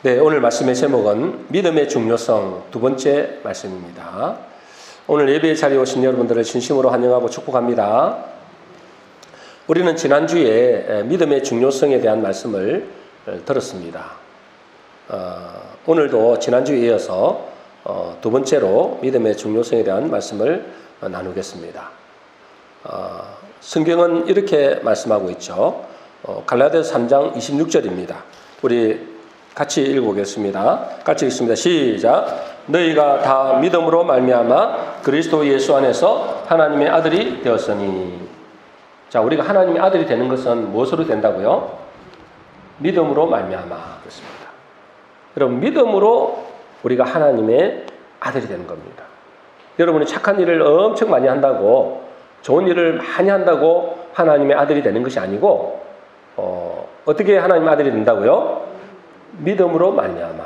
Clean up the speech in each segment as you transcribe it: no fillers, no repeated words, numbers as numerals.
네, 오늘 말씀의 제목은 믿음의 중요성 두 번째 말씀입니다. 오늘 예배에 자리에 오신 여러분들을 진심으로 환영하고 축복합니다. 우리는 지난주에 믿음의 중요성에 대한 말씀을 들었습니다. 오늘도 지난주에 이어서 두 번째로 믿음의 중요성에 대한 말씀을 나누겠습니다. 성경은 이렇게 말씀하고 있죠. 갈라디아서 3장 26절입니다. 우리 같이 읽어보겠습니다. 같이 읽습니다. 시작. 너희가 다 믿음으로 말미암아 그리스도 예수 안에서 하나님의 아들이 되었으니. 자, 우리가 하나님의 아들이 되는 것은 무엇으로 된다고요? 믿음으로 말미암아 그렇습니다. 여러분, 믿음으로 우리가 하나님의 아들이 되는 겁니다. 여러분이 착한 일을 엄청 많이 한다고, 좋은 일을 많이 한다고 하나님의 아들이 되는 것이 아니고, 어떻게 하나님의 아들이 된다고요? 믿음으로 말미암아.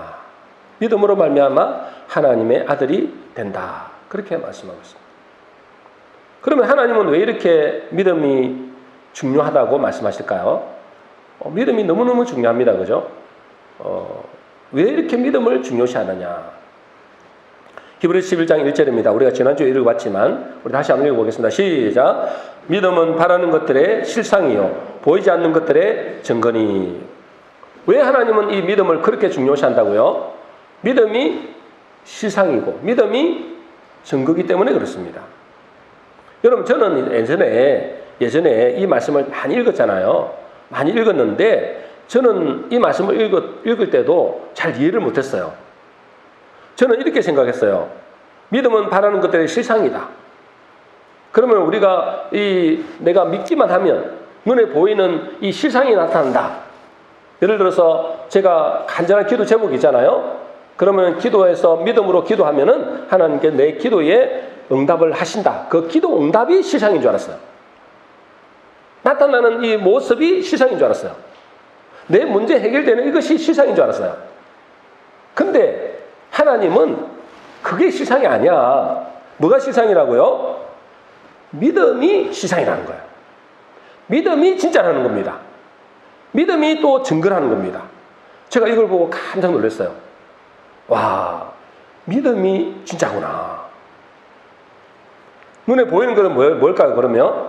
믿음으로 말미암아 하나님의 아들이 된다. 그렇게 말씀하고 있습니다. 그러면 하나님은 왜 이렇게 믿음이 중요하다고 말씀하실까요? 믿음이 너무너무 중요합니다. 그죠? 왜 이렇게 믿음을 중요시하느냐? 히브리서 11장 1절입니다. 우리가 지난주에 읽어봤지만 우리 다시 한번 읽어보겠습니다. 시작. 믿음은 바라는 것들의 실상이요 보이지 않는 것들의 증거니. 왜 하나님은 이 믿음을 그렇게 중요시한다고요? 믿음이 실상이고 믿음이 증거이기 때문에 그렇습니다. 여러분, 저는 예전에 이 말씀을 많이 읽었잖아요. 많이 읽었는데 저는 이 말씀을 읽을 때도 잘 이해를 못했어요. 저는 이렇게 생각했어요. 믿음은 바라는 것들의 실상이다. 그러면 우리가 내가 믿기만 하면 눈에 보이는 이 실상이 나타난다. 예를 들어서 제가 간절한 기도 제목이 있잖아요. 그러면 기도해서 믿음으로 기도하면은 하나님께 내 기도에 응답을 하신다. 그 기도 응답이 실상인 줄 알았어요. 나타나는 이 모습이 실상인 줄 알았어요. 내 문제 해결되는 이것이 실상인 줄 알았어요. 근데 하나님은 그게 실상이 아니야. 뭐가 실상이라고요? 믿음이 실상이라는 거예요. 믿음이 진짜라는 겁니다. 믿음이 또 증거라는 겁니다. 제가 이걸 보고 깜짝 놀랐어요. 와, 믿음이 진짜구나. 눈에 보이는 것은 뭘까요, 그러면?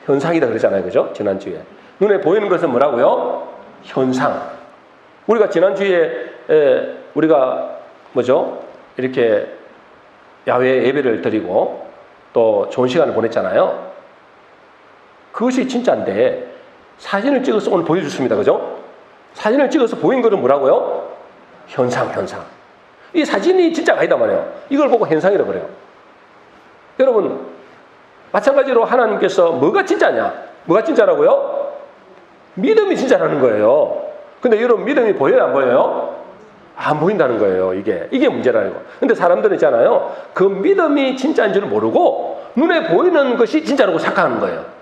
현상이다 그러잖아요. 그죠? 지난주에. 눈에 보이는 것은 뭐라고요? 현상. 우리가 지난주에, 우리가 이렇게 야외 예배를 드리고 또 좋은 시간을 보냈잖아요. 그것이 진짜인데, 사진을 찍어서 오늘 보여줬습니다. 그죠? 사진을 찍어서 보인 것은 뭐라고요? 현상. 이 사진이 진짜가 아니다 말이에요. 이걸 보고 현상이라고 그래요. 여러분, 마찬가지로 하나님께서 뭐가 진짜냐? 뭐가 진짜라고요? 믿음이 진짜라는 거예요. 근데 여러분, 믿음이 보여요, 안 보여요? 안 보인다는 거예요. 이게 문제라는 거. 근데 사람들은 있잖아요. 그 믿음이 진짜인 줄 모르고 눈에 보이는 것이 진짜라고 착각하는 거예요.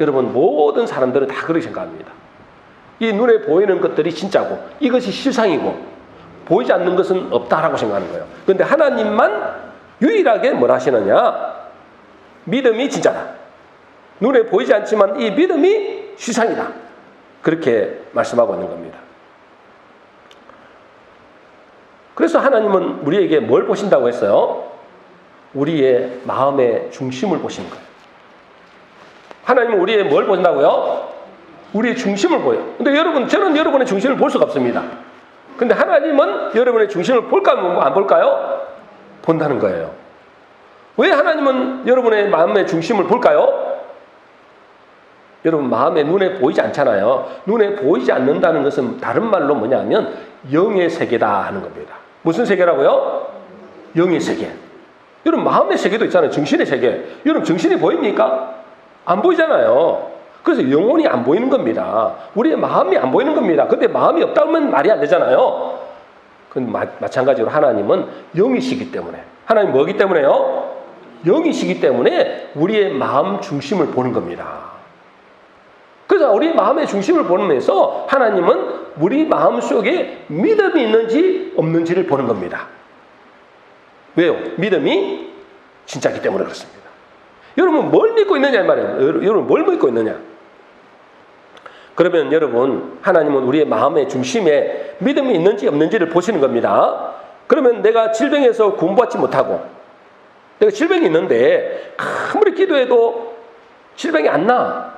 여러분, 모든 사람들은 다 그렇게 생각합니다. 이 눈에 보이는 것들이 진짜고 이것이 실상이고 보이지 않는 것은 없다라고 생각하는 거예요. 그런데 하나님만 유일하게 뭐라 하시느냐? 믿음이 진짜다. 눈에 보이지 않지만 이 믿음이 실상이다. 그렇게 말씀하고 있는 겁니다. 그래서 하나님은 우리에게 뭘 보신다고 했어요? 우리의 마음의 중심을 보시는 거예요. 하나님은 우리의 뭘 본다고요? 우리의 중심을 보여요. 근데 저는 여러분의 중심을 볼 수가 없습니다. 근데 하나님은 여러분의 중심을 볼까요? 안 볼까요? 본다는 거예요. 왜 하나님은 여러분의 마음의 중심을 볼까요? 여러분, 마음에 눈에 보이지 않잖아요. 눈에 보이지 않는다는 것은 다른 말로 뭐냐면 영의 세계다 하는 겁니다. 무슨 세계라고요? 영의 세계. 여러분, 마음의 세계도 있잖아요. 정신의 세계. 여러분, 정신이 보입니까? 안 보이잖아요. 그래서 영혼이 안 보이는 겁니다. 우리의 마음이 안 보이는 겁니다. 근데 마음이 없다면 말이 안 되잖아요. 마찬가지로 하나님은 영이시기 때문에. 하나님 뭐기 때문에요? 영이시기 때문에 우리의 마음 중심을 보는 겁니다. 그래서 우리 마음의 중심을 보면서 하나님은 우리 마음 속에 믿음이 있는지 없는지를 보는 겁니다. 왜요? 믿음이 진짜이기 때문에 그렇습니다. 여러분, 뭘 믿고 있느냐 이 말이에요. 여러분, 뭘 믿고 있느냐? 그러면 여러분, 하나님은 우리의 마음의 중심에 믿음이 있는지 없는지를 보시는 겁니다. 그러면 내가 질병에서 구원받지 못하고 내가 질병이 있는데 아무리 기도해도 질병이 안 나.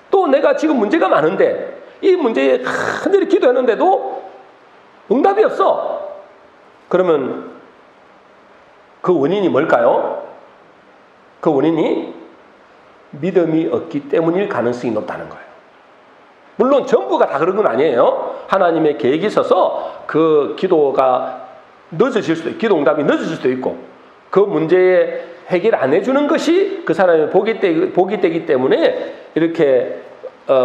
또 내가 지금 문제가 많은데 이 문제에 간절히 기도했는데도 응답이 없어. 그러면 그 원인이 뭘까요? 그 원인이 믿음이 없기 때문일 가능성이 높다는 거예요. 물론 전부가 다 그런 건 아니에요. 하나님의 계획이 있어서 그 기도가 늦어질 수도 있고, 기도 응답이 늦어질 수도 있고, 그 문제에 해결 안 해주는 것이 그 사람의 복이 되기 때문에 이렇게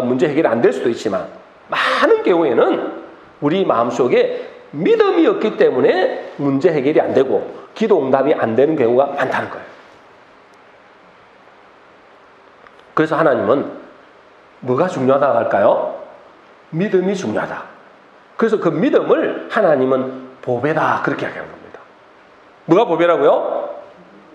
문제 해결이 안 될 수도 있지만, 많은 경우에는 우리 마음속에 믿음이 없기 때문에 문제 해결이 안 되고 기도 응답이 안 되는 경우가 많다는 거예요. 그래서 하나님은 뭐가 중요하다고 할까요? 믿음이 중요하다. 그래서 그 믿음을 하나님은 보배다, 그렇게 이야기하는 겁니다. 뭐가 보배라고요?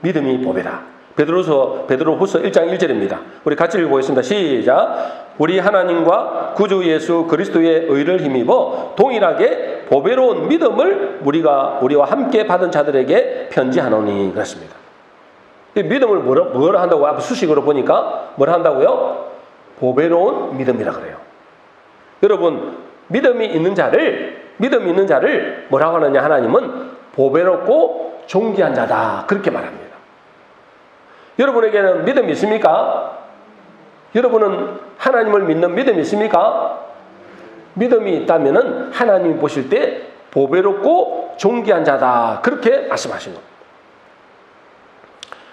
믿음이 보배다. 베드로후서 1장 1절입니다. 우리 같이 읽어보겠습니다. 시작. 우리 하나님과 구주 예수 그리스도의 의를 힘입어 동일하게 보배로운 믿음을 우리와 함께 받은 자들에게 편지하노니, 그렇습니다. 이 믿음을 뭐라 한다고? 앞에 수식으로 보니까 뭐라 한다고요? 보배로운 믿음이라 그래요. 여러분, 믿음이 있는 자를 뭐라고 하느냐? 하나님은 보배롭고 존귀한 자다, 그렇게 말합니다. 여러분에게는 믿음이 있습니까? 여러분은 하나님을 믿는 믿음이 있습니까? 믿음이 있다면은 하나님이 보실 때 보배롭고 존귀한 자다, 그렇게 말씀하신 겁니다.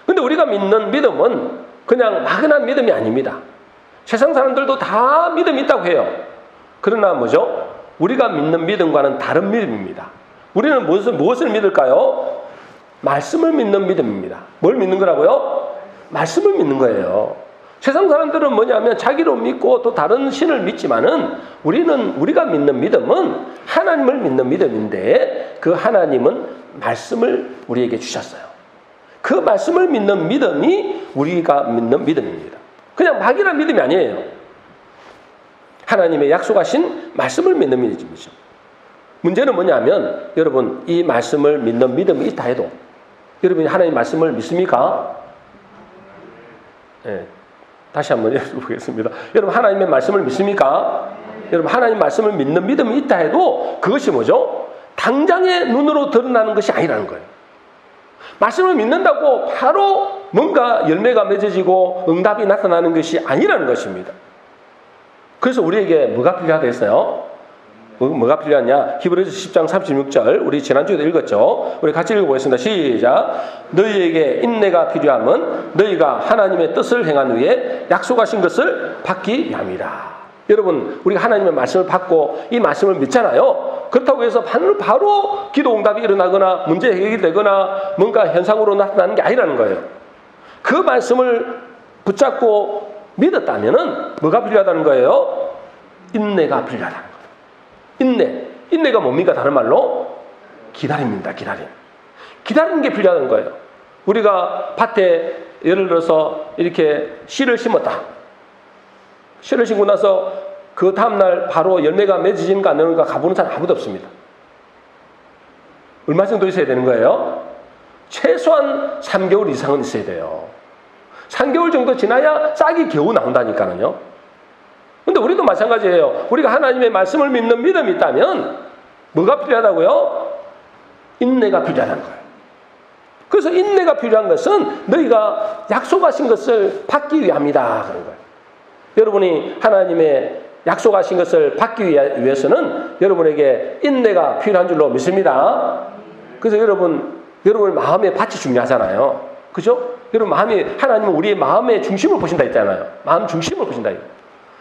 근데 우리가 믿는 믿음은 그냥 막연한 믿음이 아닙니다. 세상 사람들도 다 믿음이 있다고 해요. 그러나 뭐죠? 우리가 믿는 믿음과는 다른 믿음입니다. 우리는 무엇을 믿을까요? 말씀을 믿는 믿음입니다. 뭘 믿는 거라고요? 말씀을 믿는 거예요. 세상 사람들은 뭐냐면 자기로 믿고 또 다른 신을 믿지만은 우리가 믿는 믿음은 하나님을 믿는 믿음인데, 그 하나님은 말씀을 우리에게 주셨어요. 그 말씀을 믿는 믿음이 우리가 믿는 믿음입니다. 그냥 막연한 믿음이 아니에요. 하나님의 약속하신 말씀을 믿는 믿음이죠. 문제는 뭐냐면, 여러분, 이 말씀을 믿는 믿음이 있다 해도 여러분이 하나님 말씀을 믿습니까? 네. 다시 한번 여쭤보겠습니다. 여러분, 하나님의 말씀을 믿습니까? 여러분, 하나님 말씀을 믿는 믿음이 있다 해도 그것이 뭐죠? 당장의 눈으로 드러나는 것이 아니라는 거예요. 말씀을 믿는다고 바로 뭔가 열매가 맺어지고 응답이 나타나는 것이 아니라는 것입니다. 그래서 우리에게 뭐가 필요하다 했어요? 뭐가 필요하냐? 히브리서 10장 36절, 우리 지난주에도 읽었죠. 우리 같이 읽어보겠습니다. 시작. 너희에게 인내가 필요함은 너희가 하나님의 뜻을 행한 후에 약속하신 것을 받기 위함이라. 여러분, 우리가 하나님의 말씀을 받고 이 말씀을 믿잖아요. 그렇다고 해서 바로 기도 응답이 일어나거나 문제 해결이 되거나 뭔가 현상으로 나타나는 게 아니라는 거예요. 그 말씀을 붙잡고 믿었다면은 뭐가 필요하다는 거예요? 인내가 필요하다는 거예요. 인내가 뭡니까? 다른 말로 기다림입니다. 기다리는 게 필요하다는 거예요. 우리가 밭에 예를 들어서 이렇게 씨를 심었다. 씨를 심고 나서 그 다음날 바로 열매가 맺어지는가 안 되는가 가보는 사람 아무도 없습니다. 얼마 정도 있어야 되는 거예요? 최소한 3개월 이상은 있어야 돼요. 3개월 정도 지나야 싹이 겨우 나온다니까요. 근데 우리도 마찬가지예요. 우리가 하나님의 말씀을 믿는 믿음이 있다면 뭐가 필요하다고요? 인내가 필요하다는 거예요. 그래서 인내가 필요한 것은 너희가 약속하신 것을 받기 위함이다, 그런 거예요. 여러분이 하나님의 약속하신 것을 받기 위해서는 여러분에게 인내가 필요한 줄로 믿습니다. 그래서 여러분 마음의 밭이 중요하잖아요. 그죠? 여러분 하나님은 우리의 마음의 중심을 보신다 했잖아요. 마음 중심을 보신다.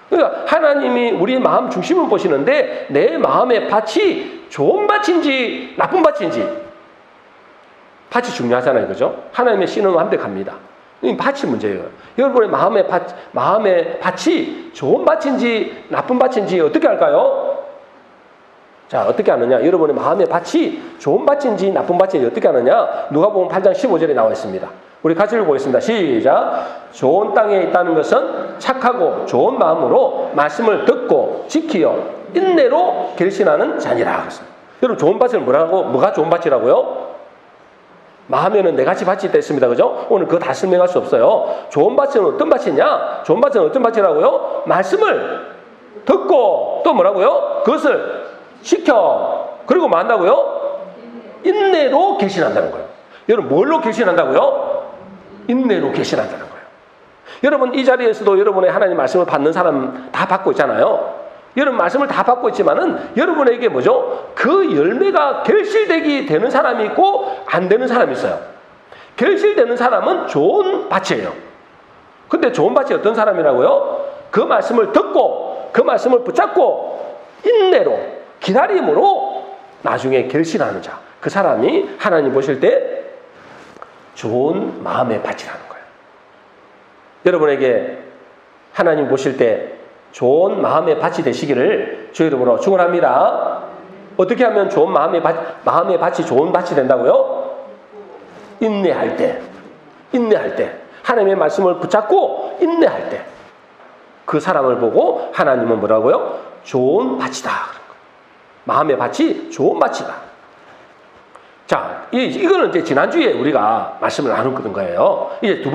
그러니까 하나님이 우리의 마음 중심을 보시는데 내 마음의 밭이 좋은 밭인지 나쁜 밭인지, 밭이 중요하잖아요. 그죠? 하나님의 씨는 완벽합니다. 이 밭이 문제예요. 여러분의 마음의 밭이 좋은 밭인지 나쁜 밭인지 어떻게 할까요? 자, 어떻게 하느냐? 여러분의 마음의 밭이 좋은 밭인지 나쁜 밭인지 어떻게 하느냐? 누가복음 8장 15절에 나와 있습니다. 우리 같이 읽어보겠습니다. 시작. 좋은 땅에 있다는 것은 착하고 좋은 마음으로 말씀을 듣고 지키어 인내로 결신하는 자니라. 여러분, 좋은 밭을 뭐가 좋은 밭이라고요? 마음에는 네 가지 밭이 있습니다. 그죠? 오늘 그거 다 설명할 수 없어요. 좋은 밭은 어떤 밭이냐? 좋은 밭은 어떤 밭이라고요? 말씀을 듣고 또 뭐라고요? 그것을 지켜. 그리고 뭐 한다고요? 인내로 결신한다는 거예요. 여러분, 뭘로 결신한다고요? 인내로 결신한다는 거예요. 여러분, 이 자리에서도 여러분의 하나님 말씀을 받는 사람 다 받고 있잖아요. 여러분 말씀을 다 받고 있지만은 여러분에게 뭐죠? 그 열매가 결실되게 되는 사람이 있고 안 되는 사람이 있어요. 결실되는 사람은 좋은 밭이에요. 근데 좋은 밭이 어떤 사람이라고요? 그 말씀을 듣고 그 말씀을 붙잡고 인내로 기다림으로 나중에 결실하는 자. 그 사람이 하나님 보실 때 좋은 마음의 밭이라는 거예요. 여러분에게 하나님 보실 때 좋은 마음의 밭이 되시기를 주의 이름으로 축원합니다. 어떻게 하면 좋은 마음의 밭이 좋은 밭이 된다고요? 인내할 때, 하나님의 말씀을 붙잡고 인내할 때, 그 사람을 보고 하나님은 뭐라고요? 좋은 밭이다. 마음의 밭이 좋은 밭이다. 자, 이거는 이제 지난주에 우리가 말씀을 나눴던 거예요. 이제 두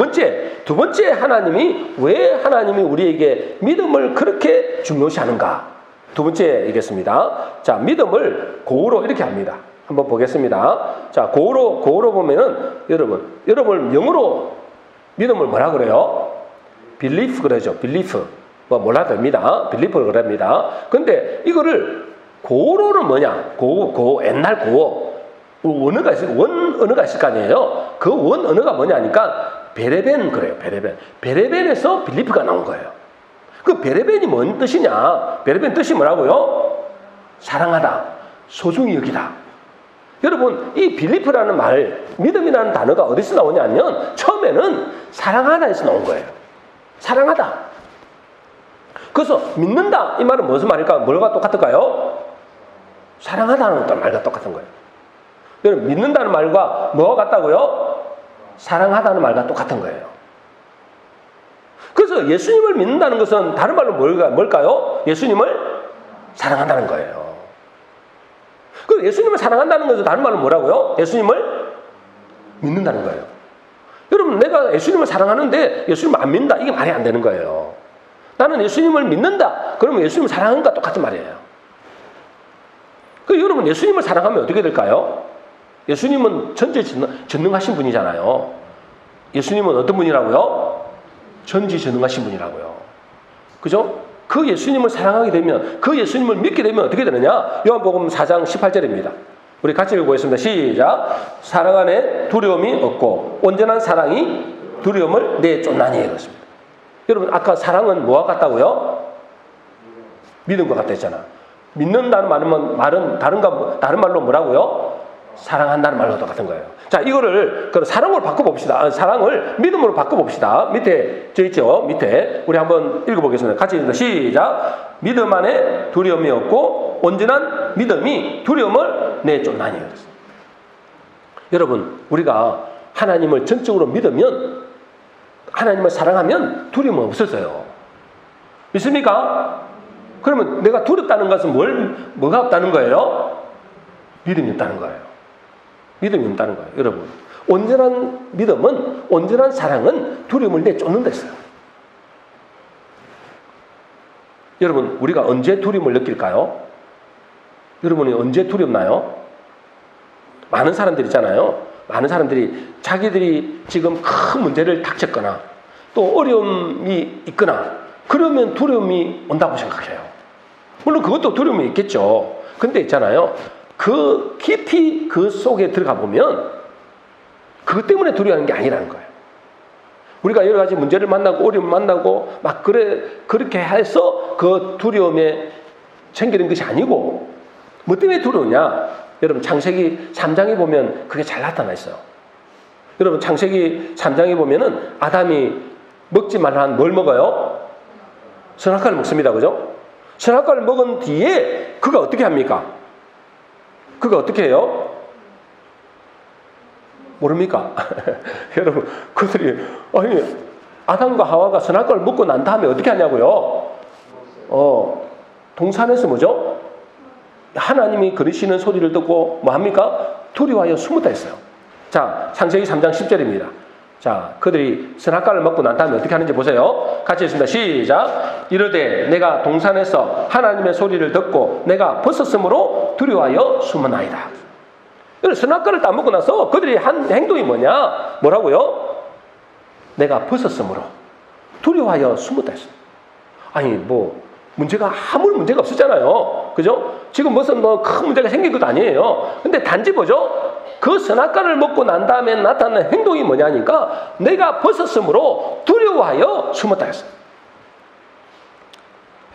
번째 하나님이 왜 하나님이 우리에게 믿음을 그렇게 중요시하는가? 두 번째 얘기했습니다. 자, 믿음을 고우로 이렇게 합니다. 한번 보겠습니다. 자, 고우로 보면은 여러분 영어로 믿음을 뭐라 그래요? belief 그러죠. belief. 뭐 몰라도 됩니다. belief를 그럽니다. 근데 이거를 고우로는 뭐냐? 옛날 고어. 원 언어가 있을 거 아니에요. 그 원 언어가 뭐냐니까 베레벤 그래요. 베레벤에서 빌리프가 나온 거예요. 그 베레벤이 뭔 뜻이냐? 베레벤 뜻이 뭐라고요? 사랑하다, 소중히 여기다. 여러분, 이 빌리프라는 말, 믿음이라는 단어가 어디서 나오냐면 처음에는 사랑하다에서 나온 거예요. 사랑하다. 그래서 믿는다 이 말은 무슨 말일까? 뭐가 똑같을까요? 사랑하다는 말과 똑같은 거예요. 여러분, 믿는다는 말과 뭐가 같다고요? 사랑하다는 말과 똑같은 거예요. 그래서 예수님을 믿는다는 것은 다른 말로 뭘까요? 예수님을 사랑한다는 거예요. 그 예수님을 사랑한다는 것은 다른 말로 뭐라고요? 예수님을 믿는다는 거예요. 여러분, 내가 예수님을 사랑하는데 예수님을 안 믿는다. 이게 말이 안 되는 거예요. 나는 예수님을 믿는다. 그러면 예수님을 사랑하는 것과 똑같은 말이에요. 그 여러분, 예수님을 사랑하면 어떻게 될까요? 예수님은 전지전능하신 분이잖아요. 예수님은 어떤 분이라고요? 전지전능하신 분이라고요. 그죠? 그 예수님을 사랑하게 되면, 그 예수님을 믿게 되면 어떻게 되느냐? 요한복음 4장 18절입니다. 우리 같이 읽어보겠습니다. 시작. 사랑 안에 두려움이 없고 온전한 사랑이 두려움을 내쫓나니 그렇습니다. 여러분, 아까 사랑은 뭐와 같다고요? 믿음과 같다 했잖아. 믿는다는 말은 다른 말로 뭐라고요? 사랑한다는 말로 똑같은 거예요. 자, 이거를 사랑으로 바꿔봅시다. 사랑을 믿음으로 바꿔봅시다. 밑에 저 있죠? 밑에 우리 한번 읽어보겠습니다. 같이 읽습니다. 시작. 믿음 안에 두려움이 없고 온전한 믿음이 두려움을 내쫓나니. 여러분, 우리가 하나님을 전적으로 믿으면, 하나님을 사랑하면 두려움은 없어져요. 믿습니까? 그러면 내가 두렵다는 것은 뭐가 없다는 거예요? 믿음이 없다는 거예요. 믿음이 없다는 거예요. 여러분, 온전한 믿음은, 온전한 사랑은 두려움을 내쫓는 데 있어요. 여러분, 우리가 언제 두려움을 느낄까요? 여러분이 언제 두렵나요? 많은 사람들 있잖아요. 많은 사람들이 자기들이 지금 큰 문제를 닥쳤거나 또 어려움이 있거나 그러면 두려움이 온다고 생각해요. 물론 그것도 두려움이 있겠죠. 근데 있잖아요. 그 깊이 그 속에 들어가 보면 그것 때문에 두려워하는 게 아니라는 거예요. 우리가 여러 가지 문제를 만나고 어려움을 만나고 막 그렇게 해서 그 두려움에 생기는 것이 아니고 뭐 때문에 두려우냐? 여러분, 창세기 3장에 보면 그게 잘 나타나 있어요. 여러분, 창세기 3장에 보면은 아담이 먹지 말라는 뭘 먹어요? 선악과를 먹습니다. 그죠? 선악과를 먹은 뒤에 그가 어떻게 합니까? 그가 어떻게 해요? 모릅니까? 여러분, 그들이 아담과 하와가 선악과를 먹고 난 다음에 어떻게 하냐고요? 동산에서 뭐죠? 하나님이 그러시는 소리를 듣고 뭐 합니까? 두려워하여 숨었다 했어요. 자, 창세기 3장 10절입니다. 자, 그들이 선악과를 먹고 난 다음에 어떻게 하는지 보세요. 같이 했습니다. 시작. 이르되 내가 동산에서 하나님의 소리를 듣고 내가 벗었으므로 두려워하여 숨었나이다. 선악과를 다 먹고 나서 그들이 한 행동이 뭐냐? 뭐라고요? 내가 벗었으므로 두려워하여 숨었다 했어요. 아니 뭐 문제가 아무런 문제가 없었잖아요. 그죠? 지금 무슨 뭐 큰 문제가 생긴 것도 아니에요. 근데 단지 뭐죠? 그 선악과를 먹고 난 다음에 나타나는 행동이 뭐냐니까 내가 벗었으므로 두려워하여 숨었다 했어요.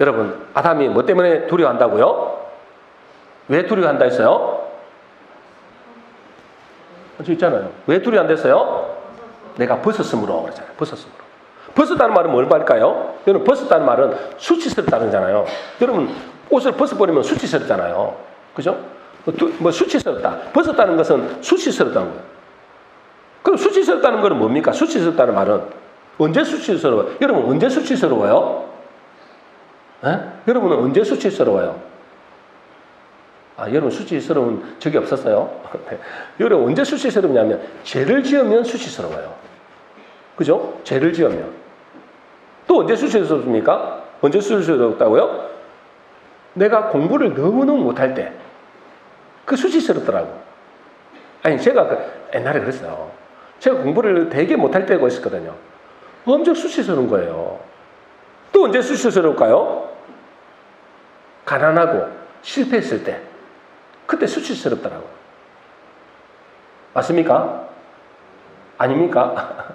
여러분, 아담이 뭐 때문에 두려워한다고요? 왜 두려워한다 했어요? 저 있잖아요. 왜 두려워한댔어요? 내가 벗었으므로 그러잖아요. 벗었으므로. 벗었다는 말은 뭘 말까요? 여러분, 벗었다는 말은 수치스럽다는 거잖아요. 여러분, 옷을 벗어버리면 수치스럽잖아요. 그죠? 뭐 수치스럽다. 벗었다는 것은 수치스럽다는 거예요. 그럼 수치스럽다는 것은 뭡니까? 수치스럽다는 말은 언제 수치스러워요? 여러분, 언제 수치스러워요? 에? 여러분은 언제 수치스러워요? 아, 여러분 수치스러운 적이 없었어요? 여러분 언제 수치스럽냐면 죄를 지으면 수치스러워요. 그죠? 죄를 지으면. 또 언제 수치스럽습니까? 언제 수치스럽다고요? 내가 공부를 너무너무 못할 때. 그 수치스럽더라고. 아니 제가 옛날에 그랬어요. 제가 공부를 되게 못할 때가 있었거든요. 엄청 수치스러운 거예요. 또 언제 수치스러울까요? 가난하고 실패했을 때. 그때 수치스럽더라고요. 맞습니까? 아닙니까?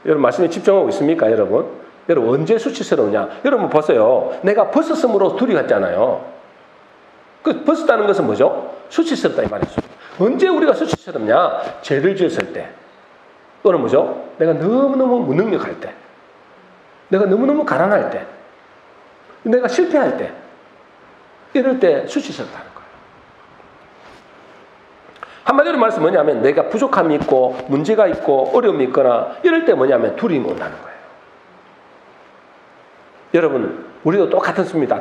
여러분 말씀에 집중하고 있습니까, 여러분? 여러분 언제 수치스러우냐? 여러분 보세요. 내가 벗었으므로 두려웠잖아요. 그 벗었다는 것은 뭐죠? 수치스럽다 이 말이죠. 언제 우리가 수치스럽냐? 죄를 지었을 때. 또는 뭐죠? 내가 너무너무 무능력할 때. 내가 너무너무 가난할 때. 내가 실패할 때. 이럴 때 수치스럽다는 거예요. 한마디로 말해서 뭐냐면 내가 부족함이 있고 문제가 있고 어려움이 있거나 이럴 때 뭐냐면 두려움이 온다는 거예요. 여러분 우리도 똑같습니다.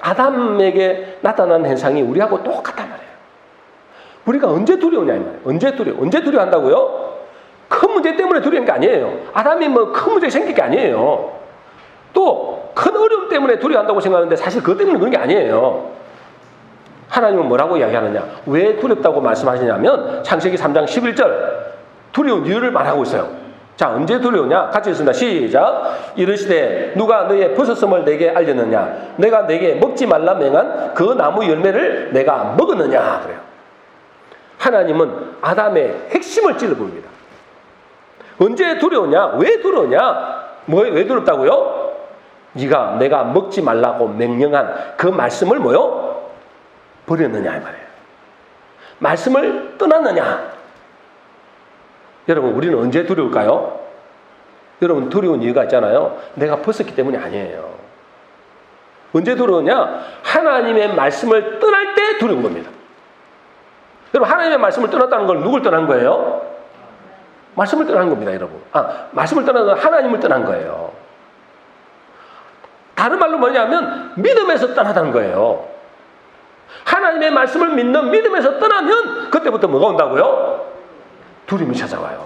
아담에게 나타난 현상이 우리하고 똑같단 말이에요. 우리가 언제 두려우냐 이 말이에요. 언제 두려워한다고요? 큰 문제 때문에 두려운 게 아니에요. 아담이 뭐 큰 문제 생길 게 아니에요. 또 큰 어려움 때문에 두려워한다고 생각하는데 사실 그것 때문에 그런 게 아니에요. 하나님은 뭐라고 이야기하느냐? 왜 두렵다고 말씀하시냐면 창세기 3장 11절 두려운 이유를 말하고 있어요. 자, 언제 두려우냐? 같이 읽습니다. 시작. 이르시되 누가 너의 벗었음을 내게 알렸느냐? 내가 내게 먹지 말라 맹한 그 나무 열매를 내가 먹었느냐? 그래요. 하나님은 아담의 핵심을 찔러봅니다. 언제 두려우냐? 왜 두려우냐? 왜 두렵다고요? 네가 내가 먹지 말라고 명령한 그 말씀을 뭐요? 버렸느냐 이 말이에요. 말씀을 떠났느냐? 여러분 우리는 언제 두려울까요? 여러분 두려운 이유가 있잖아요. 내가 벗었기 때문이 아니에요. 언제 두려우냐? 하나님의 말씀을 떠날 때 두려운 겁니다. 여러분 하나님의 말씀을 떠났다는 걸 누굴 떠난 거예요? 말씀을 떠난 겁니다, 여러분. 말씀을 떠난 건 하나님을 떠난 거예요. 다른 말로 뭐냐면 믿음에서 떠나다는 거예요. 하나님의 말씀을 믿는 믿음에서 떠나면 그때부터 뭐가 온다고요? 두려움이 찾아와요.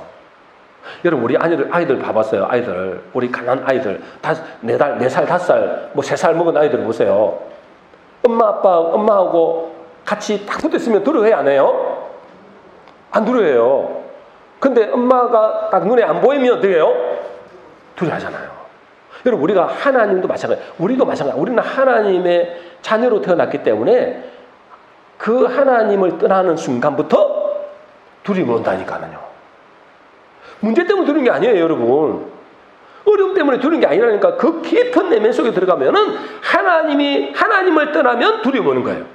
여러분 우리 아이들 봐봤어요. 아이들 우리 가난 아이들 4살, 5살, 뭐 3살 먹은 아이들 보세요. 엄마하고 같이 딱 붙어있으면 두려워해 안 해요? 안 두려워해요. 근데 엄마가 딱 눈에 안 보이면 어떻게 해요? 두려워하잖아요. 여러분 우리가 하나님도 마찬가지예요. 우리도 마찬가지예요. 우리는 하나님의 자녀로 태어났기 때문에 그 하나님을 떠나는 순간부터 두려움이 온다니까요. 문제 때문에 두려운 게 아니에요, 여러분. 어려움 때문에 두려운 게 아니라니까. 그 깊은 내면 속에 들어가면은 하나님을 떠나면 두려움이 오는 거예요.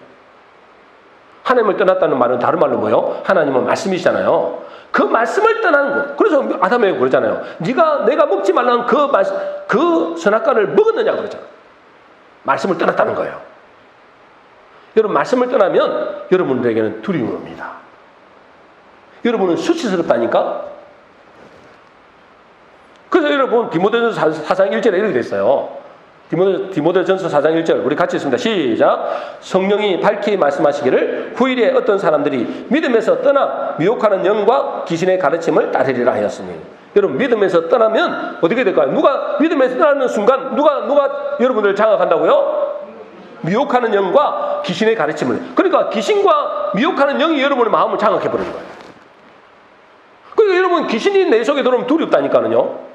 하나님을 떠났다는 말은 다른 말로 뭐예요? 하나님은 말씀이시잖아요. 그 말씀을 떠나는 거. 그래서 아담에게 그러잖아요. 내가 먹지 말라는 그 선악과를 먹었느냐 그러잖아요. 말씀을 떠났다는 거예요. 여러분 말씀을 떠나면 여러분들에게는 두려움이 옵니다. 여러분은 수치스럽다니까. 그래서 여러분 디모데전서 4장 1절에 이렇게 됐어요. 디모데전서 4장 1절 우리 같이 읽습니다. 시작. 성령이 밝히 말씀하시기를 후일에 어떤 사람들이 믿음에서 떠나 미혹하는 영과 귀신의 가르침을 따르리라 하였으니. 여러분 믿음에서 떠나면 어떻게 될까요? 누가 믿음에서 떠나는 순간 누가 여러분들을 장악한다고요? 미혹하는 영과 귀신의 가르침을. 그러니까 귀신과 미혹하는 영이 여러분의 마음을 장악해버리는 거예요. 그러니까 여러분 귀신이 내 속에 들어오면 두렵다니까요.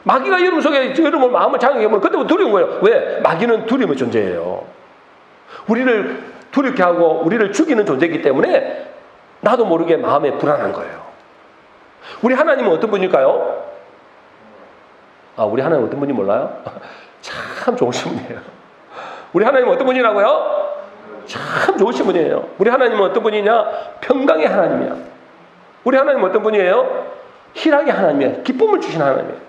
마귀가 여러분 속에 여러분 마음을 장악해버리면 그때부터 두려운 거예요. 왜? 마귀는 두려움의 존재예요. 우리를 두렵게 하고 우리를 죽이는 존재이기 때문에 나도 모르게 마음에 불안한 거예요. 우리 하나님은 어떤 분일까요? 우리 하나님은 어떤 분인지 몰라요? 참 좋으신 분이에요. 우리 하나님은 어떤 분이라고요? 참 좋으신 분이에요. 우리 하나님은 어떤 분이냐? 평강의 하나님이야. 우리 하나님은 어떤 분이에요? 희락의 하나님이에요. 기쁨을 주신 하나님이에요.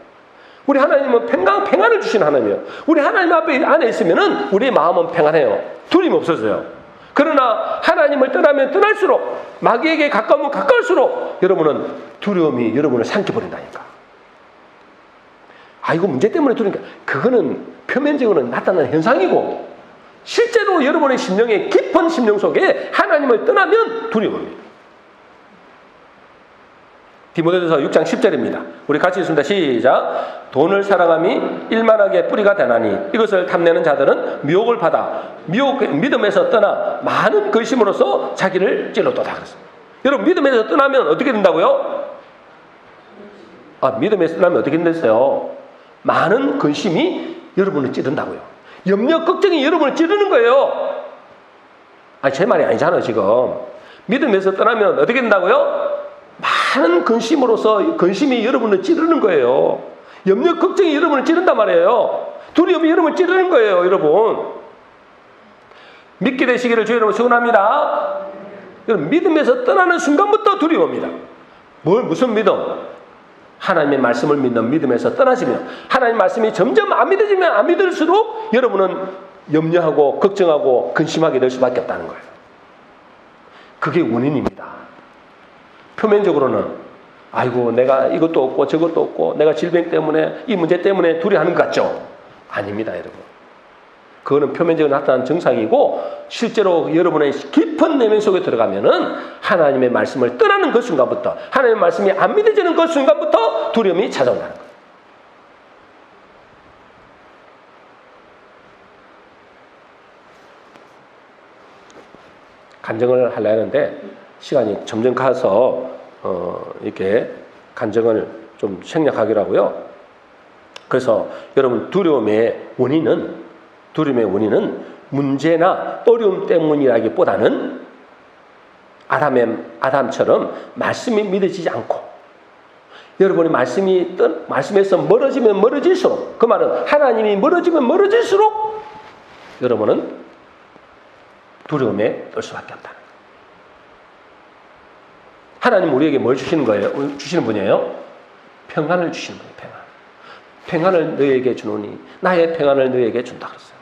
우리 하나님은 평안을 주신 하나님이에요. 우리 하나님 안에 있으면은 우리의 마음은 평안해요. 두려움이 없어져요. 그러나 하나님을 떠나면 떠날수록 마귀에게 가까우면 가까울수록 여러분은 두려움이 여러분을 삼켜버린다니까. 이거 문제 때문에 두려우니까 그거는 표면적으로는 나타나는 현상이고 실제로 여러분의 심령의 깊은 심령 속에 하나님을 떠나면 두려움입니다. 디모데전서 6장 10절입니다. 우리 같이 읽습니다. 시작. 돈을 사랑함이 일만하게 뿌리가 되나니 이것을 탐내는 자들은 미혹을 받아 믿음에서 떠나 많은 근심으로써 자기를 찔렀도다 그랬습니다. 여러분 믿음에서 떠나면 어떻게 된다고요? 믿음에서 떠나면 어떻게 된댔어요? 많은 근심이 여러분을 찌른다고요. 염려 걱정이 여러분을 찌르는 거예요. 제 말이 아니잖아요 지금. 믿음에서 떠나면 어떻게 된다고요? 많은 근심이 여러분을 찌르는 거예요. 염려 걱정이 여러분을 찌른단 말이에요. 두려움이 여러분을 찌르는 거예요. 여러분 믿게 되시기를 주의 이름으로 축원합니다. 여러분 믿음에서 떠나는 순간부터 두려워합니다. 무슨 믿음? 하나님의 말씀을 믿는 믿음에서 떠나시면 하나님의 말씀이 점점 안 믿어지면 안 믿을수록 여러분은 염려하고 걱정하고 근심하게 될 수밖에 없다는 거예요. 그게 원인입니다. 표면적으로는 내가 이것도 없고 저것도 없고 내가 질병 때문에 이 문제 때문에 두려워하는 것 같죠? 아닙니다 여러분. 그거는 표면적으로 나타나는 증상이고 실제로 여러분의 깊은 내면 속에 들어가면은 하나님의 말씀을 떠나는 그 순간부터 하나님의 말씀이 안 믿어지는 그 순간부터 두려움이 찾아온다는 거예요. 간증을 하려 하는데 시간이 점점 가서 이렇게 간증을 좀 생략하기로 하고요. 그래서 여러분 두려움의 원인은 문제나 어려움 때문이라기보다는 아담처럼 말씀이 믿어지지 않고 여러분이 말씀에서 멀어지면 멀어질수록 그 말은 하나님이 멀어지면 멀어질수록 여러분은 두려움에 떨 수밖에 없다. 하나님 우리에게 뭘 주시는 거예요? 주시는 분이에요? 평안을 주시는 거예요. 평안을 너희에게 주노니 나의 평안을 너희에게 준다 그랬어요.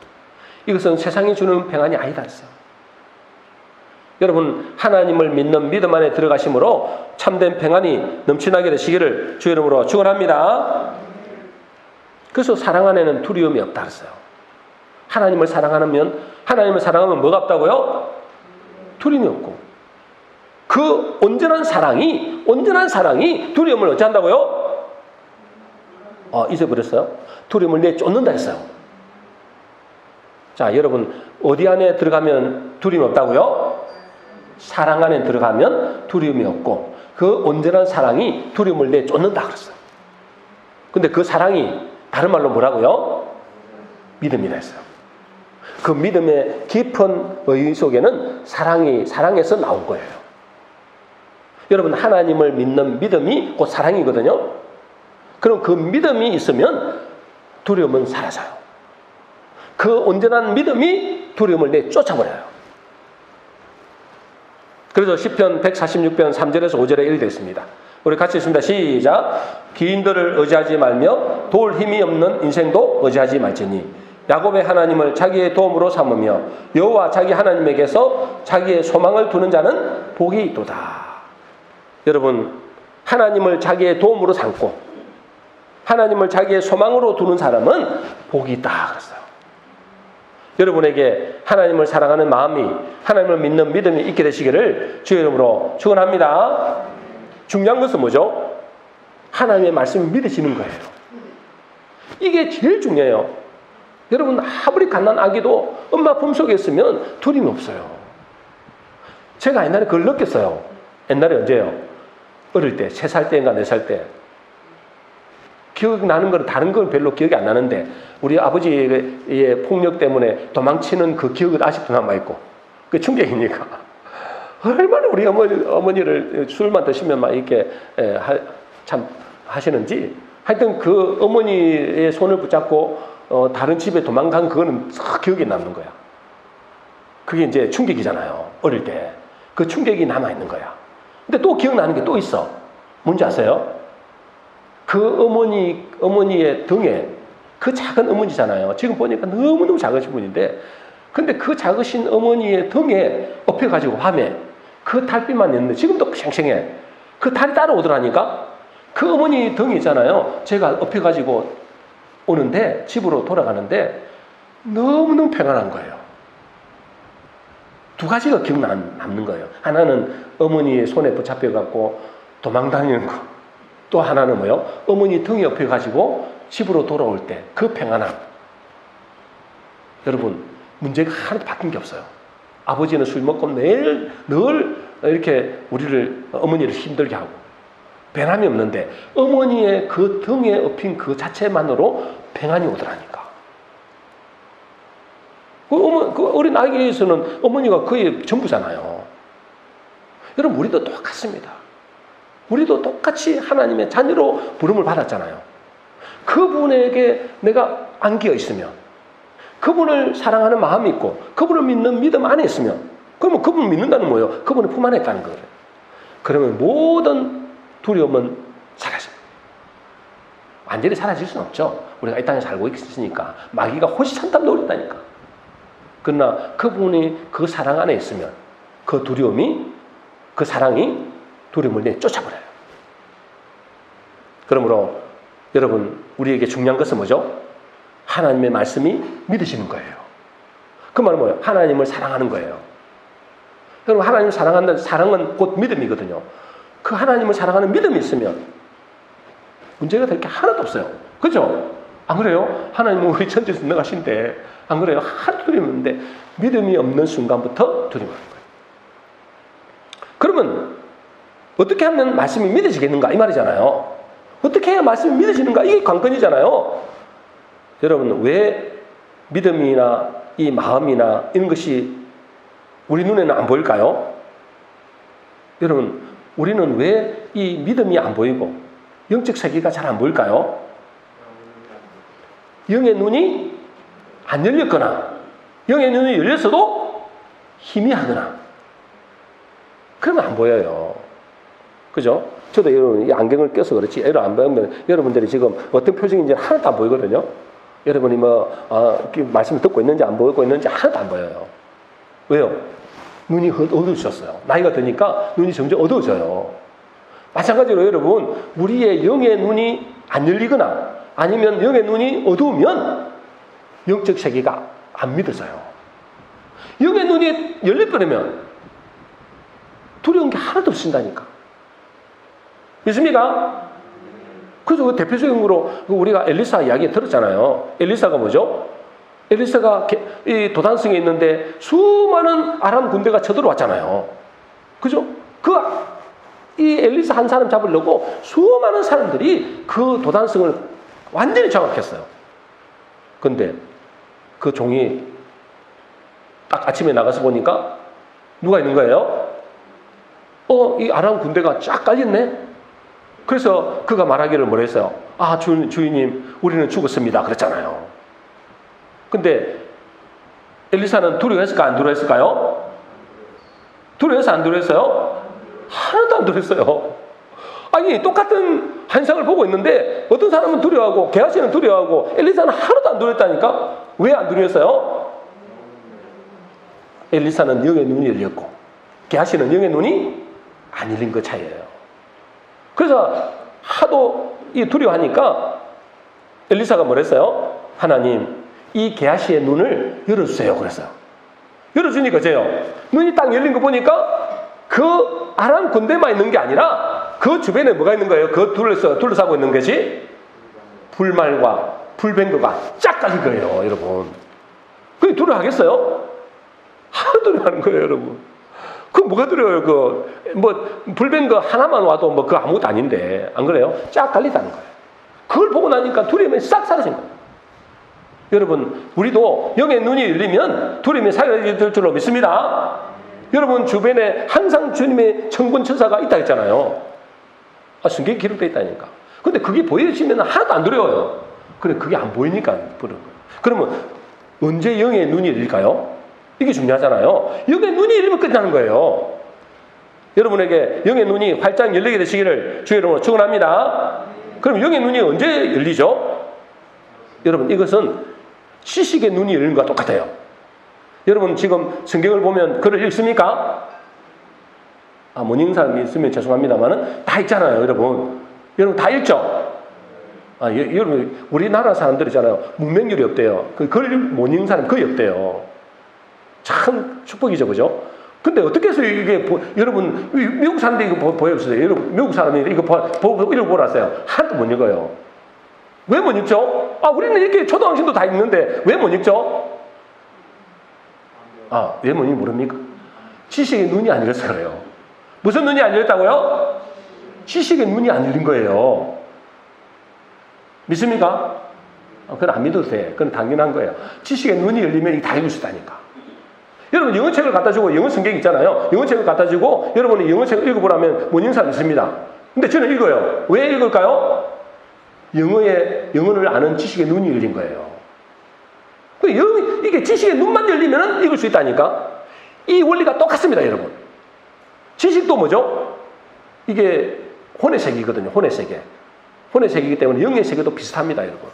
이것은 세상이 주는 평안이 아니다 그랬어요. 여러분 하나님을 믿는 믿음 안에 들어가심으로 참된 평안이 넘쳐나게 되시기를 주의 이름으로 축원합니다. 그래서 사랑 안에는 두려움이 없다 그랬어요. 하나님을 사랑하면 뭐가 없다고요? 두려움이 없고 그 온전한 사랑이 두려움을 어찌 한다고요? 잊어버렸어요? 두려움을 내쫓는다 했어요. 자, 여러분 어디 안에 들어가면 두려움이 없다고요? 사랑 안에 들어가면 두려움이 없고 그 온전한 사랑이 두려움을 내쫓는다 그랬어요. 근데 그 사랑이 다른 말로 뭐라고요? 믿음이라 했어요. 그 믿음의 깊은 의의 속에는 사랑에서 나온 거예요. 여러분 하나님을 믿는 믿음이 곧 사랑이거든요. 그럼 그 믿음이 있으면 두려움은 사라져요. 그 온전한 믿음이 두려움을 내쫓아버려요. 그래서 시편 146편 3절에서 5절에 이렇게 되어 있습니다. 우리 같이 읽습니다. 시작. 기인들을 의지하지 말며 도울 힘이 없는 인생도 의지하지 말지니 야곱의 하나님을 자기의 도움으로 삼으며 여호와 자기 하나님에게서 자기의 소망을 두는 자는 복이 있도다. 여러분 하나님을 자기의 도움으로 삼고 하나님을 자기의 소망으로 두는 사람은 복이 있다 그랬어요. 여러분에게 하나님을 사랑하는 마음이, 하나님을 믿는 믿음이 있게 되시기를 주의 이름으로 축원합니다. 중요한 것은 뭐죠? 하나님의 말씀을 믿으시는 거예요. 이게 제일 중요해요. 여러분 아무리 갓난 아기도 엄마 품속에 있으면 두려움이 없어요. 제가 옛날에 그걸 느꼈어요. 옛날에 언제요? 어릴 때, 3살 때인가 4살 때. 기억나는 건 다른 건 별로 기억이 안 나는데 우리 아버지의 폭력 때문에 도망치는 그 기억은 아직도 남아있고 그 충격이니까 얼마나 우리 어머니를 술만 드시면 막 이렇게 참 하시는지 하여튼 그 어머니의 손을 붙잡고 다른 집에 도망간 그거는 싹 기억에 남는 거야. 그게 이제 충격이잖아요. 어릴 때. 그 충격이 남아있는 거야. 근데 또 기억나는 게 또 있어. 뭔지 아세요? 그 어머니의 등에 그 작은 어머니잖아요. 지금 보니까 너무너무 작으신 분인데 근데 그 작으신 어머니의 등에 업혀가지고 밤에 그 달빛만 있는데 지금도 생생해. 그 달이 따라오더라니까. 그 어머니 등이 있잖아요. 제가 업혀가지고 오는데 집으로 돌아가는데 너무너무 평안한 거예요. 두 가지가 남는 거예요. 하나는 어머니의 손에 붙잡혀갖고 도망다니는 거. 또 하나는 뭐요? 어머니 등에 업혀가지고 집으로 돌아올 때 그 평안함. 여러분 문제가 하나도 바뀐 게 없어요. 아버지는 술 먹고 늘 이렇게 어머니를 힘들게 하고 변함이 없는데 어머니의 그 등에 업힌 그 자체만으로 평안이 오더라니까. 그 어린 아기에서는 어머니가 거의 전부잖아요. 여러분 우리도 똑같습니다. 우리도 똑같이 하나님의 자녀로 부름을 받았잖아요. 그분에게 내가 안겨 있으면, 그분을 사랑하는 마음이 있고 그분을 믿는 믿음 안에 있으면, 그러면 그분을 믿는다는 뭐예요? 그분의 품 안에 있다는 거예요. 그러면 모든 두려움은 사라집니다. 완전히 사라질 수는 없죠. 우리가 이 땅에 살고 있으니까 마귀가 호시탐탐 노린다니까. 그러나 그분이 그 사랑 안에 있으면 그 두려움이, 그 사랑이 두려움을 쫓아버려요. 그러므로 여러분 우리에게 중요한 것은 뭐죠? 하나님의 말씀이 믿으시는 거예요. 그 말은 뭐예요? 하나님을 사랑하는 거예요. 여러분 하나님을 사랑한다는 사랑은 곧 믿음이거든요. 그 하나님을 사랑하는 믿음이 있으면 문제가 될 게 하나도 없어요. 그죠? 안 그래요? 하나님은 우리 천지에서 능하신데 안 그래요? 하나도 두려움이 없는데 믿음이 없는 순간부터 두려워하는 거예요. 그러면 어떻게 하면 말씀이 믿어지겠는가? 이 말이잖아요. 어떻게 해야 말씀이 믿어지는가? 이게 관건이잖아요. 여러분 왜 믿음이나 이 마음이나 이런 것이 우리 눈에는 안 보일까요? 여러분 우리는 왜 이 믿음이 안 보이고 영적 세계가 잘 안 보일까요? 영의 눈이 안 열렸거나 영의 눈이 열렸어도 희미하거나 그러면 안 보여요. 그죠? 저도 여러분 이 안경을 껴서 그렇지 애를 안 보면 여러분들이 지금 어떤 표정인지 하나도 안 보이거든요. 여러분이 말씀을 듣고 있는지 안 보이고 있는지 하나도 안 보여요. 왜요? 눈이 어두워졌어요. 나이가 드니까 눈이 점점 어두워져요. 마찬가지로 여러분 우리의 영의 눈이 안 열리거나 아니면 영의 눈이 어두우면 영적 세계가 안 믿어져요. 영의 눈이 열려버리면 두려운 게 하나도 없습니다니까. 믿습니까? 그래서 대표적으로 우리가 엘리사 이야기 들었잖아요. 엘리사가 뭐죠? 엘리사가 이 도단성에 있는데 수많은 아람 군대가 쳐들어왔잖아요. 그죠? 이 엘리사 한 사람 잡으려고 수많은 사람들이 그 도단성을 완전히 장악했어요. 근데 그 종이 딱 아침에 나가서 보니까 누가 있는 거예요? 이 아람 군대가 쫙 깔렸네? 그래서 그가 말하기를 뭐라 했어요? 주인님, 우리는 죽었습니다. 그랬잖아요. 근데 엘리사는 두려워했을까? 안 두려워했을까요? 두려워해서 안 두려워했어요? 하나도 안 두려웠어요. 아니, 똑같은 환상을 보고 있는데 어떤 사람은 두려워하고 게하시는 두려워하고 엘리사는 하나도 안 두려웠다니까? 왜 안 두려웠어요? 엘리사는 영의 눈이 열렸고 게하시는 영의 눈이 안 열린 것 차이예요. 그래서 하도 두려워하니까 엘리사가 뭐랬어요? 하나님, 이 게하시의 눈을 열어주세요. 그랬어요. 열어주니까 쟤요. 눈이 딱 열린 거 보니까 그 아람 군대만 있는 게 아니라 그 주변에 뭐가 있는 거예요? 그 둘러싸고 있는 것이 불말과 불뱅거가 쫙 깔린 거예요, 여러분. 그게 두려워하겠어요? 하루 두려워하는 거예요, 여러분. 그 뭐가 두려워요? 불뱅거 하나만 와도 그거 아무것도 아닌데, 안 그래요? 쫙 깔리다는 거예요. 그걸 보고 나니까 두려움이 싹 사라진 거예요. 여러분, 우리도 영의 눈이 열리면 두려움이 사라질 줄로 믿습니다. 여러분, 주변에 항상 주님의 천군천사가 있다 했잖아요. 성경에 기록되어 있다니까. 근데 그게 보여지면 하나도 안 두려워요. 그래, 그게 안 보이니까 그런 거예요. 그러면 언제 영의 눈이 열릴까요? 이게 중요하잖아요. 영의 눈이 열리면 끝나는 거예요. 여러분에게 영의 눈이 활짝 열리게 되시기를 주의 이름으로 축원합니다. 그럼 영의 눈이 언제 열리죠? 여러분, 이것은 지식의 눈이 열리는 것과 똑같아요. 여러분, 지금 성경을 보면 글을 읽습니까? 못 읽는 사람이 있으면 죄송합니다만은 다 읽잖아요, 여러분. 여러분 다 읽죠? 여러분, 우리나라 사람들이잖아요. 문맹률이 없대요. 글 못 읽는 사람 거의 없대요. 참 축복이죠, 그죠? 근데 어떻게 해서 이게, 여러분, 미국 사람들이 이거 보여주세요. 여러분, 미국 사람이 이거 읽어보라세요. 하나도 못 읽어요. 왜 못 읽죠? 우리는 이렇게 초등학생도 다 읽는데 왜 못 읽죠? 왜 못 읽는지 모릅니까? 지식의 눈이 안 열려서 그래요. 무슨 눈이 안 열렸다고요? 지식의 눈이 안 열린 거예요. 믿습니까? 그건 안 믿어도 돼. 그건 당연한 거예요. 지식의 눈이 열리면 이게 다 읽을 수 있다니까. 여러분, 영어책을 갖다 주고, 영어 성경 있잖아요. 영어책을 갖다 주고, 여러분이 영어책을 읽어보라면 못 읽는 사람 있습니다. 근데 저는 읽어요. 왜 읽을까요? 영어를 아는 지식의 눈이 열린 거예요. 이게 지식의 눈만 열리면 읽을 수 있다니까. 이 원리가 똑같습니다, 여러분. 지식도 뭐죠? 이게 혼의 세계거든요. 혼의 세계. 혼의 세계이기 때문에 영의 세계도 비슷합니다, 여러분.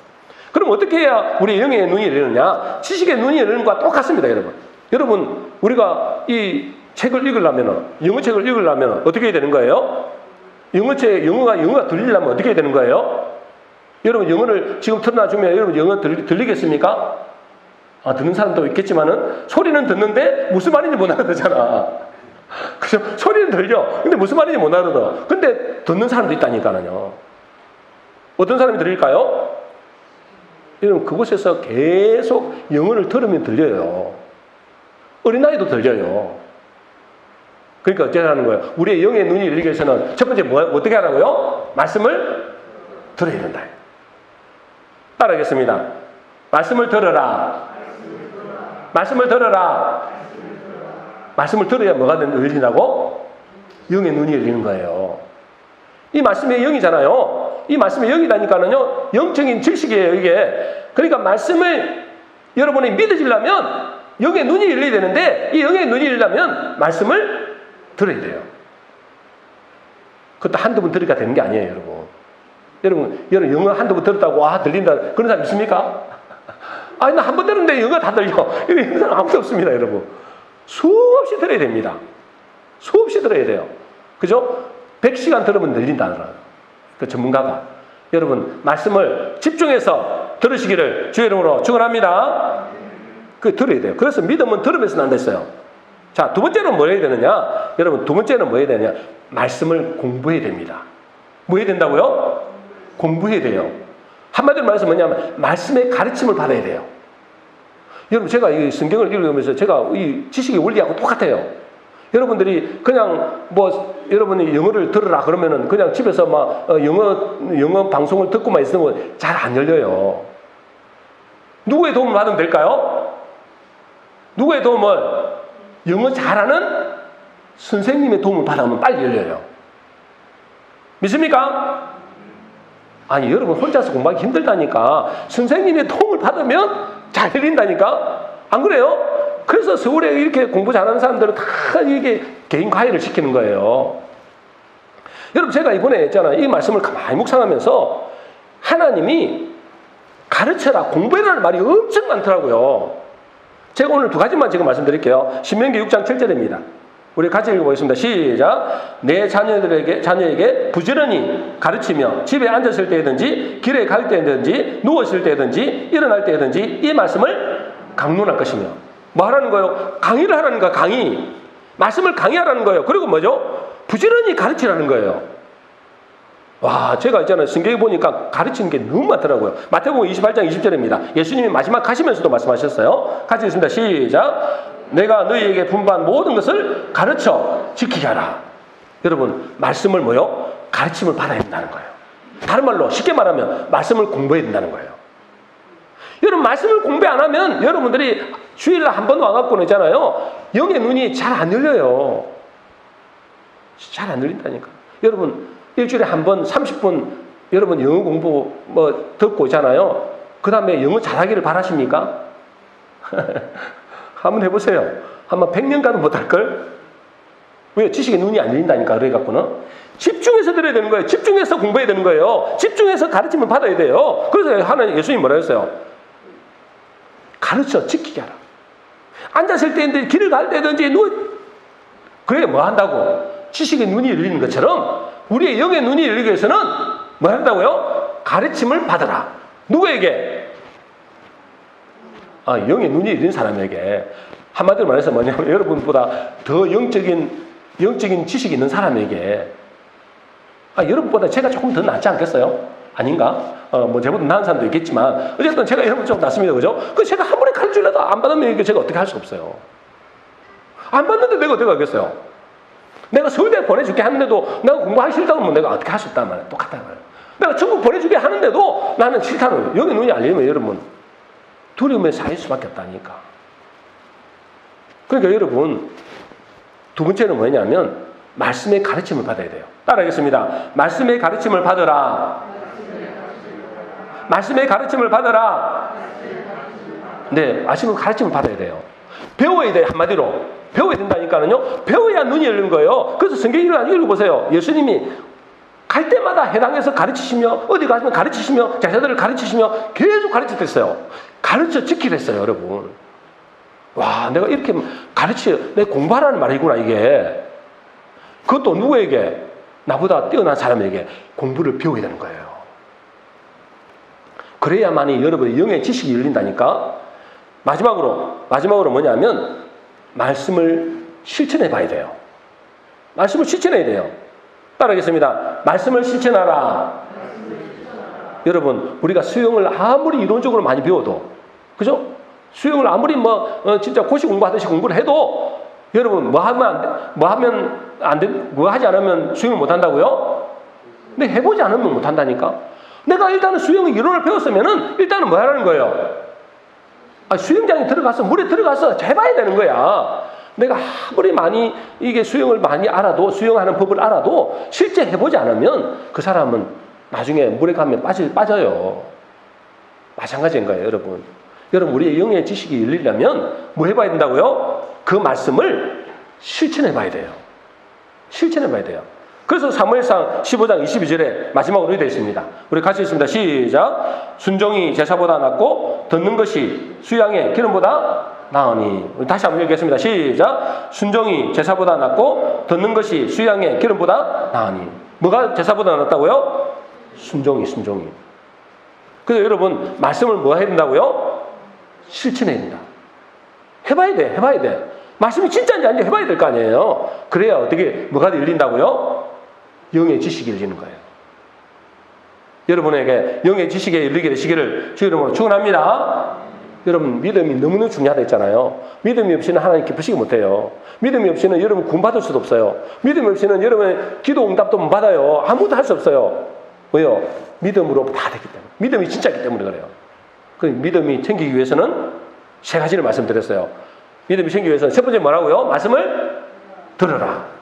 그럼 어떻게 해야 우리 영의 눈이 열리느냐? 지식의 눈이 열리는 것과 똑같습니다, 여러분. 여러분, 우리가 이 책을 읽으려면, 영어책을 읽으려면 어떻게 해야 되는 거예요? 영어가 들리려면 어떻게 해야 되는 거예요? 여러분, 영어를 지금 틀어놔주면 여러분 영어 들리겠습니까? 듣는 사람도 있겠지만은 소리는 듣는데 무슨 말인지 못 알아듣잖아. 그죠? 소리는 들려. 근데 무슨 말인지 못 알아듣어. 근데 듣는 사람도 있다니까요. 어떤 사람이 들릴까요? 여러분, 그곳에서 계속 영어를 들으면 들려요. 어린아이도 들려요. 그러니까 어떻게 하는 거예요? 우리의 영의 눈이 열리기 위해서는 첫 번째 어떻게 하라고요? 말씀을 들어야 된다. 따라하겠습니다. 말씀을 들어라. 말씀을 들어라. 말씀을 들어야 뭐가 열리냐고? 영의 눈이 열리는 거예요. 이 말씀의 영이잖아요. 이 말씀의 영이라니까는요, 영적인 질식이에요, 이게. 그러니까 말씀을 여러분이 믿어지려면 영의 눈이 열려야 되는데, 이 영의 눈이 열리려면 말씀을 들어야 돼요. 그것도 한두 번 들으니까 되는 게 아니에요, 여러분. 여러분, 영어 한두 번 들었다고, 들린다. 그런 사람 있습니까? 나 한 번 들었는데 영어 다 들려. 이런 사람 아무도 없습니다, 여러분. 수없이 들어야 됩니다. 수없이 들어야 돼요. 그죠? 100시간 들으면 들린다는 그 전문가가. 여러분, 말씀을 집중해서 들으시기를 주의 이름으로 축원합니다. 그 들어야 돼요. 그래서 믿음은 들으면서 난다 했어요. 자, 두 번째는 뭐 해야 되느냐? 여러분, 두 번째는 뭐 해야 되느냐? 말씀을 공부해야 됩니다. 뭐 해야 된다고요? 공부해야 돼요. 한마디로 말해서 뭐냐면 말씀의 가르침을 받아야 돼요. 여러분, 제가 이 성경을 읽으면서 제가 이 지식의 원리하고 똑같아요. 여러분들이 그냥 여러분이 영어를 들으라 그러면은 그냥 집에서 영어 방송을 듣고만 있으면 잘 안 열려요. 누구의 도움을 받으면 될까요? 누구의 도움을? 영어 잘하는 선생님의 도움을 받으면 빨리 열려요. 믿습니까? 여러분 혼자서 공부하기 힘들다니까. 선생님의 도움을 받으면 잘 열린다니까. 안 그래요? 그래서 서울에 이렇게 공부 잘하는 사람들은 다 이게 개인 과외를 시키는 거예요. 여러분, 제가 이번에 했잖아요. 이 말씀을 가만히 묵상하면서 하나님이 가르쳐라, 공부해라는 말이 엄청 많더라고요. 제가 오늘 두 가지만 지금 말씀드릴게요. 신명기 6장 7절입니다. 우리 같이 읽어보겠습니다. 시작. 내 자녀에게 부지런히 가르치며 집에 앉았을 때든지 길에 갈 때든지 누웠을 때든지 일어날 때든지 이 말씀을 강론할 것이며. 뭐 하라는 거예요? 강의를 하라는 거예요. 강의. 말씀을 강의하라는 거예요. 그리고 뭐죠? 부지런히 가르치라는 거예요. 와, 제가 있잖아요. 성경에 보니까 가르치는 게 너무 많더라고요. 마태복음 28장 20절입니다. 예수님이 마지막 가시면서도 말씀하셨어요. 같이 읽습니다. 시작. 내가 너희에게 분부한 모든 것을 가르쳐 지키게 하라. 여러분, 말씀을 뭐요? 가르침을 받아야 된다는 거예요. 다른 말로 쉽게 말하면 말씀을 공부해야 된다는 거예요. 여러분, 말씀을 공부 안 하면 여러분들이 주일날 한 번 와갖고는 있잖아요. 영의 눈이 잘 안 열려요. 잘 안 열린다니까. 여러분, 일주일에 한 번 30분 여러분 영어 공부 뭐 듣고 있잖아요. 그 다음에 영어 잘하기를 바라십니까? 한번 해보세요. 한번 100년간은 못할걸? 왜? 지식의 눈이 안 열린다니까. 그래갖고는 집중해서 들어야 되는 거예요. 집중해서 공부해야 되는 거예요. 집중해서 가르침을 받아야 돼요. 그래서 하나님 예수님이 뭐라 했어요? 가르쳐 지키게 하라. 앉았을 때든지 길을 갈 때든지 그래 뭐 한다고? 지식의 눈이 열리는 것처럼 우리의 영의 눈이 열리기 위해서는 뭐 한다고요? 가르침을 받아라. 누구에게? 영의 눈이 열린 사람에게. 한마디로 말해서 뭐냐면 여러분보다 더 영적인 지식이 있는 사람에게. 여러분보다 제가 조금 더 낫지 않겠어요? 아닌가? 뭐 제보다 나은 사람도 있겠지만 어쨌든 제가 여러분 좀 낫습니다. 그죠? 그 제가 한 번에 가르치려도 안 받으면 이게 제가 어떻게 할 수 없어요. 안 받는데 내가 어떻게 하겠어요? 내가 서울대 보내줄게 하는데도 내가 공부하기 싫다고 하면 내가 어떻게 할 수 있단 말이야. 똑같단 말이야. 내가 전국 보내주게 하는데도 나는 싫다는 여기 눈이 안 열리면 여러분 두려움에 쌓일 수밖에 없다니까. 그러니까 여러분 두 번째는 뭐냐면 말씀의 가르침을 받아야 돼요. 따라하겠습니다. 말씀의 가르침을 받으라. 말씀의 가르침을 받으라. 네, 말씀의 가르침을 받아야 돼요. 배워야 돼요. 한마디로. 배워야 된다니까는요. 배워야 눈이 열리는 거예요. 그래서 성경을 읽어보세요. 예수님이 갈 때마다 해당해서 가르치시며 어디 가시면 가르치시며 제자들을 가르치시며 계속 가르치셨어요. 가르쳐 지키랬어요. 여러분. 와, 내가 이렇게 내가 공부하라는 말이구나 이게. 그것도 누구에게? 나보다 뛰어난 사람에게 공부를 배워야 되는 거예요. 그래야만이 여러분의 영의 지식이 열린다니까. 마지막으로 뭐냐면 말씀을 실천해 봐야 돼요. 말씀을 실천해야 돼요. 따라하겠습니다. 말씀을 실천하라. 여러분, 우리가 수영을 아무리 이론적으로 많이 배워도, 그죠? 수영을 아무리 진짜 고시 공부하듯이 공부를 해도, 여러분, 뭐 하지 않으면 수영을 못 한다고요? 근데 해보지 않으면 못 한다니까? 내가 일단은 수영의 이론을 배웠으면은, 일단은 뭐 하라는 거예요? 수영장에 들어가서, 물에 들어가서 해봐야 되는 거야. 내가 아무리 많이 이게 수영을 많이 알아도, 수영하는 법을 알아도 실제 해보지 않으면 그 사람은 나중에 물에 가면 빠져요. 마찬가지인 거예요, 여러분. 여러분, 우리의 영의 지식이 열리려면 뭐 해봐야 된다고요? 그 말씀을 실천해봐야 돼요. 실천해봐야 돼요. 그래서 사무엘상 15장 22절에 마지막으로 이렇게 되어 있습니다. 우리 같이 읽습니다. 시작. 순종이 제사보다 낫고 듣는 것이 수양의 기름보다 나으니. 우리 다시 한번 읽겠습니다. 시작. 순종이 제사보다 낫고 듣는 것이 수양의 기름보다 나으니. 뭐가 제사보다 낫다고요? 순종이. 그래서 여러분 말씀을 뭐 해야 된다고요? 실천해야 된다. 해봐야 돼. 말씀이 진짜인지 아닌지 해봐야 될 거 아니에요. 그래야 어떻게 뭐가 열린다고요? 영의 지식이 열리는 거예요. 여러분에게 영의 지식에 열리게 되시기를 주 이름으로 축원합니다. 여러분 믿음이 너무너무 중요하다 했잖아요. 믿음이 없이는 하나님 기쁘시게 못해요. 믿음이 없이는 여러분 구원받을 수도 없어요. 믿음이 없이는 여러분의 기도 응답도 못 받아요. 아무것도 할 수 없어요. 왜요? 믿음으로 다 되기 때문에. 믿음이 진짜이기 때문에 그래요. 그 믿음이 생기기 위해서는 세 가지를 말씀드렸어요. 믿음이 생기기 위해서는 첫 번째 뭐라고요? 말씀을 들어라.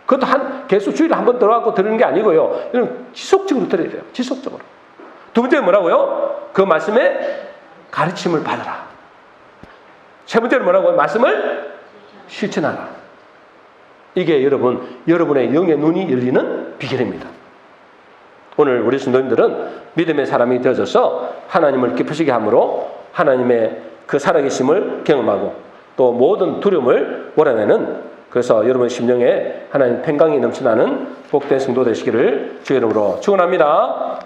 그것도 계속 주일에 한 번 들어가고 들으는 게 아니고요. 이런 지속적으로 들어야 돼요. 지속적으로. 두 번째는 뭐라고요? 그 말씀의 가르침을 받아라. 세 번째는 뭐라고요? 말씀을 실천하라. 이게 여러분의 영의 눈이 열리는 비결입니다. 오늘 우리 성도님들은 믿음의 사람이 되어져서 하나님을 기쁘시게 함으로 하나님의 그 살아계심을 경험하고 또 모든 두려움을 몰아내는 그래서 여러분 심령에 하나님 평강이 넘쳐나는 복된 성도 되시기를 주의 이름으로 축원합니다.